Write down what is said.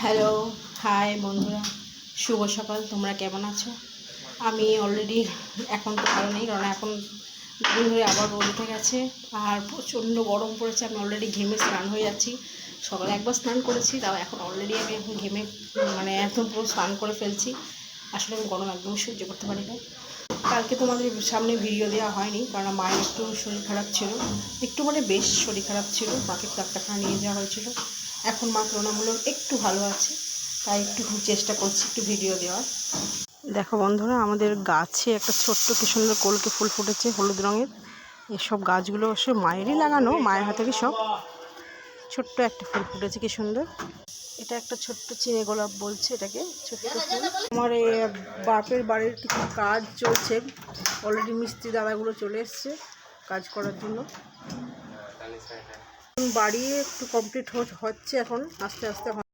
Hello, high বন্ধুরা, শুভ সকাল। তোমরা কেমন আছো? আমি অলরেডি এখন তো ভালো নেই, কারণ এখন দুদিন ধরে আবার রোদ উঠে গেছে আর প্রচণ্ড গরম পড়েছে। আমি অলরেডি ঘেমে স্নান হয়ে যাচ্ছি। সকালে একবার স্নান করেছি, তাও এখন অলরেডি আমি এখন ঘেমে একদম পুরো স্নান করে ফেলছি। আসলে আমি গরম একদম সহ্য করতে পারি না। কালকে তোমাদের সামনে ভিডিও দেওয়া হয়নি, কারণ মায়ের একটু শরীর খারাপ ছিল, একটু বেশ শরীর খারাপ ছিল, মাকে ডাক্তারখানা নিয়ে যাওয়া হয়েছিল। এখন মা তুলনামূলক একটু ভালো আছে, তাই একটু চেষ্টা করছি একটু ভিডিও দেওয়ার। দেখো বন্ধুরা, আমাদের গাছে একটা ছোট্ট কি সুন্দর কলকে ফুল ফুটেছে, হলুদ রঙের। এসব গাছগুলো অবশ্য মায়েরই লাগানো, মায়ের হাতেরই সব। ছোট্ট একটা ফুল ফুটেছে কি সুন্দর। এটা একটা ছোট্ট চিনে গোলাপ বলছে এটাকে, ছোট্ট ফুল। আমার এই বাপের বাড়ির কিছু কাজ চলছে, অলরেডি মিস্ত্রি দাদাগুলো চলে এসছে কাজ করার জন্য। বাড়ি একটু কমপ্লিট হচ্ছে এখন আস্তে আস্তে।